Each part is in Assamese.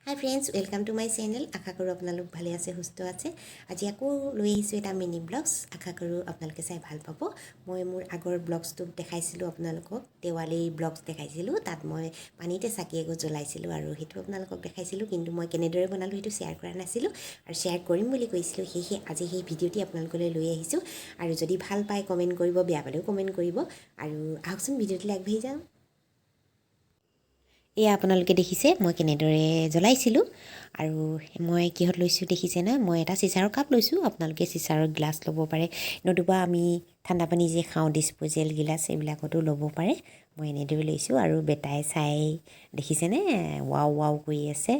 High friends, welcome to my channel. আশা কৰোঁ আপোনালোক ভালে আছে, সুস্থ আছে। আজি আকৌ লৈ আহিছোঁ এটা মিনি ব্লগছ। আশা কৰোঁ আপোনালোকে চাই ভাল পাব। মই মোৰ আগৰ ব্লগছটো দেখাইছিলোঁ আপোনালোকক, দেৱালী ব্লগছ দেখাইছিলোঁ। তাত মই পানীতে চাকি এগছ জ্বলাইছিলোঁ আৰু সেইটো আপোনালোকক দেখাইছিলোঁ, কিন্তু মই কেনেদৰে বনালোঁ সেইটো শ্বেয়াৰ কৰা নাছিলোঁ আৰু শ্বেয়াৰ কৰিম বুলি কৈছিলোঁ। সেয়েহে আজি সেই ভিডিঅ'টি আপোনালোকলৈ লৈ আহিছোঁ। আৰু যদি ভাল পায় কমেণ্ট কৰিব, বেয়া পালেও কমেণ্ট কৰিব। আৰু আহকচোন ভিডিঅ'টোলৈ আগবাঢ়ি যাওঁ। এয়া আপোনালোকে দেখিছে মই কেনেদৰে জ্বলাইছিলোঁ। আৰু মই কিহত লৈছোঁ দেখিছে না, মই এটা চিচাৰৰ কাপ লৈছোঁ। আপোনালোকে চিচাৰৰ গ্লাছ ল'ব পাৰে, নতুবা আমি ঠাণ্ডা পানী যে খাওঁ ডিছপ'জেল গিলাচ, এইবিলাকতো ল'ব পাৰে। মই এনেদৰে লৈছোঁ আৰু বেটাই চাই দেখিছেনে, ৱাও ৱাও কৰি আছে।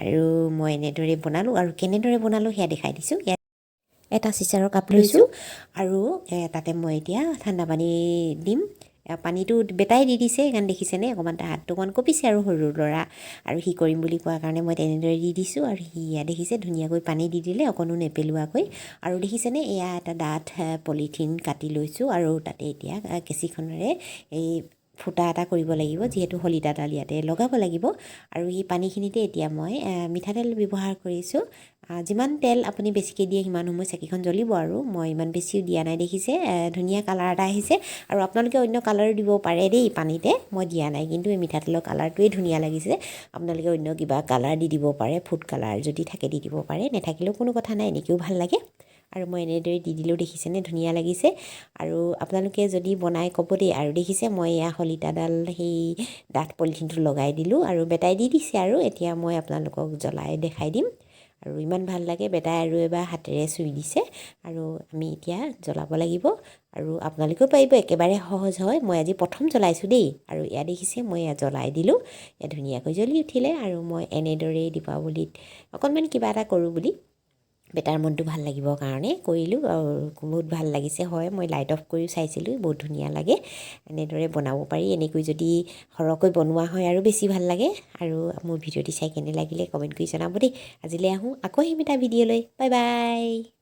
আৰু মই এনেদৰে বনালোঁ আৰু কেনেদৰে বনালোঁ সেয়া দেখাই দিছোঁ। এটা চিচাৰৰ কাপ লৈছোঁ আৰু তাতে মই এতিয়া ঠাণ্ডা পানী দিম। পানীটো বেটাই দি দিছে, সেইকাৰণে দেখিছেনে অকণমান তাৰ হাতটো অকণমান কঁপিছে আৰু সৰু ল'ৰা, আৰু সি কৰিম বুলি কোৱাৰ কাৰণে মই তেনেদৰে দি দিছোঁ। আৰু সি দেখিছে ধুনীয়াকৈ পানী দি দিলে, অকণো নেপেলোৱাকৈ। আৰু দেখিছেনে এয়া এটা ডাঠ পলিথিন কাটি লৈছোঁ আৰু তাতে এতিয়া কেঁচিখনেৰে এই ফুটা এটা কৰিব লাগিব, যিহেতু শলিতাডাল ইয়াতে লগাব লাগিব। আৰু এই পানীখিনিতে এতিয়া মই মিঠাতেল ব্যৱহাৰ কৰিছোঁ। যিমান তেল আপুনি বেছিকৈ দিয়ে সিমান সময় চাকিখন জ্বলিব। আৰু মই ইমান বেছিও দিয়া নাই, দেখিছে ধুনীয়া কালাৰ এটা আহিছে। আৰু আপোনালোকে অন্য কালাৰো দিব পাৰে দেই, পানীতে মই দিয়া নাই, কিন্তু এই মিঠাতেলৰ কালাৰটোৱেই ধুনীয়া লাগিছে। আপোনালোকে অন্য কিবা কালাৰ দি দিব পাৰে, ফুড কালাৰ যদি থাকে দি দিব পাৰে, নাথাকিলেও কোনো কথা নাই, এনেকৈও ভাল লাগে। আৰু মই এনেদৰে দি দিলেও দেখিছেনে ধুনীয়া লাগিছে। আৰু আপোনালোকে যদি বনাই ক'ব দেই। আৰু দেখিছে মই এয়া শলিতাডাল সেই ডাঠ পলিথিনটো লগাই দিলোঁ আৰু বেটাই দি দিছে। আৰু এতিয়া মই আপোনালোকক জ্বলাই দেখাই দিম। আৰু ইমান ভাল লাগে, বেটাই আৰু এবাৰ হাতেৰে চুই দিছে। আৰু আমি এতিয়া জ্বলাব লাগিব। আৰু আপোনালোকেও পাৰিব, একেবাৰে সহজ হয়। মই আজি প্ৰথম জ্বলাইছোঁ দেই। আৰু ইয়াত দেখিছে মই ইয়াত জ্বলাই দিলোঁ, ইয়াত ধুনীয়াকৈ জ্বলি উঠিলে। আৰু মই এনেদৰেই দীপাৱলীত অকণমান কিবা এটা কৰোঁ বুলি, বেটাৰ মনটো ভাল লাগিবৰ কাৰণে কৰিলোঁ। আৰু বহুত ভাল লাগিছে, হয় মই লাইট অফ কৰিও চাইছিলোঁ, বহুত ধুনীয়া লাগে। এনেদৰে বনাব পাৰি, এনেকৈ যদি সৰহকৈ বনোৱা হয় আৰু বেছি ভাল লাগে। আৰু মোৰ ভিডিঅ'টি চাই কেনে লাগিলে কমেণ্ট কৰি জনাব দেই। আজিলৈ আহোঁ আকৌ আহিম এটা ভিডিঅ'লৈ। Bye bye.